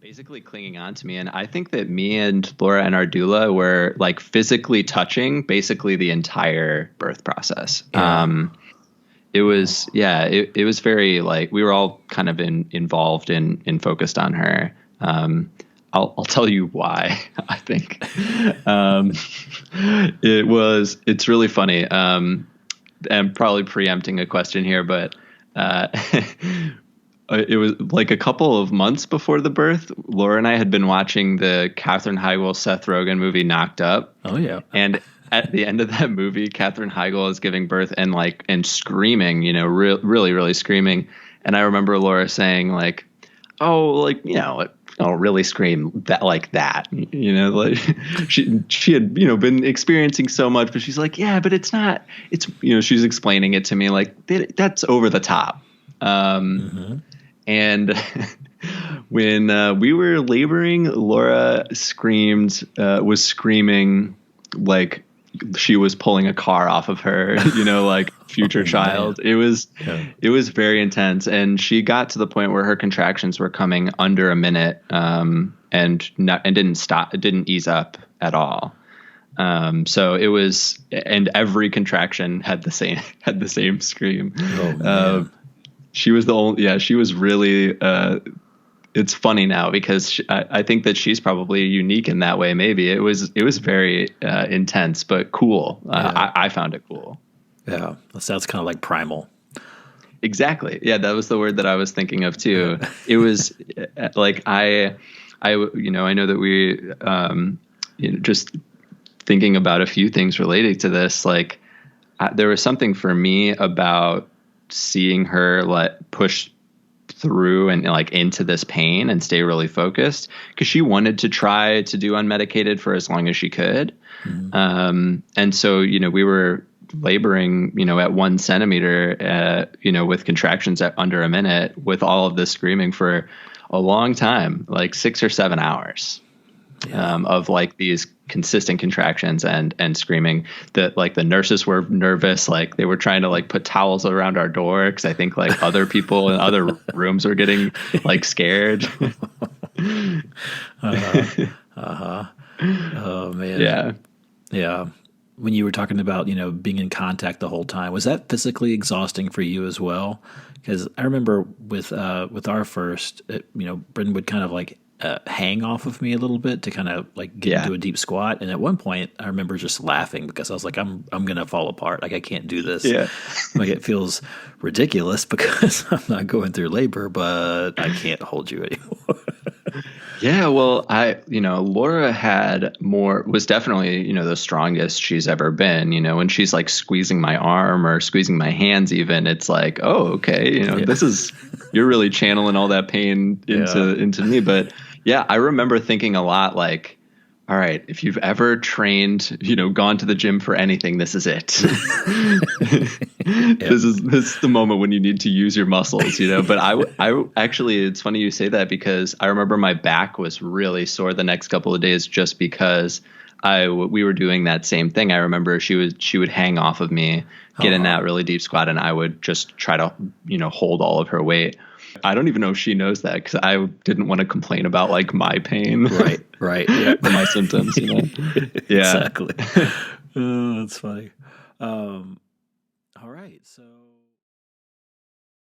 basically clinging on to me. And I think that me and Laura and our doula were like physically touching basically the entire birth process. Yeah. It was, yeah, it was very like we were all kind of involved in focused on her. I'll tell you why. I think it's really funny. I'm probably preempting a question here, but uh, it was like a couple of months before the birth. Laura and I had been watching the Katherine Heigl Seth Rogen movie Knocked Up. Oh yeah. And at the end of that movie, Katherine Heigl is giving birth and screaming, really, really screaming. And I remember Laura saying like, "Oh, like, oh, really scream that like that." Like she had, been experiencing so much, but she's like, "Yeah, but it's not, it's," she's explaining it to me like that's over the top. And when we were laboring, Laura was screaming like she was pulling a car off of her, like future child. It was very intense. And she got to the point where her contractions were coming under a minute, and didn't stop. It didn't ease up at all. So it was, and every contraction had the same scream. Oh, man. She was she was really, it's funny now because I think that she's probably unique in that way. Maybe it was very intense, but cool. I found it cool. Yeah. That sounds kind of like primal. Exactly. Yeah. That was the word that I was thinking of too. It was like, I know that we, just thinking about a few things related to this, like there was something for me about seeing her push through and like into this pain and stay really focused, because she wanted to try to do unmedicated for as long as she could. And so, we were laboring, at 1 centimeter, with contractions at under a minute with all of this screaming for a long time, like 6 or 7 hours. Of like these consistent contractions and screaming, that like the nurses were nervous. Like they were trying to like put towels around our door, because I think like other people in other rooms were getting like scared. Oh man. Yeah. When you were talking about, being in contact the whole time, was that physically exhausting for you as well? Because I remember with our first, Brendan would kind of like hang off of me a little bit to kind of like get into a deep squat. And at one point I remember just laughing because I was like, I'm going to fall apart. Like I can't do this. Yeah. Like it feels ridiculous because I'm not going through labor, but I can't hold you anymore. Yeah. Well, Laura was definitely, the strongest she's ever been, when she's like squeezing my arm or squeezing my hands, even, it's like, oh, okay. This is, you're really channeling all that pain into me. But yeah, I remember thinking a lot like, all right, if you've ever trained, gone to the gym for anything, this is it. This is the moment when you need to use your muscles, But I actually, it's funny you say that, because I remember my back was really sore the next couple of days just because we were doing that same thing. I remember she would hang off of me, get in that really deep squat, and I would just try to, hold all of her weight. I don't even know if she knows that, because I didn't want to complain about like my pain. Right. Yeah. My symptoms, Yeah. Exactly. Oh, that's funny. All right. So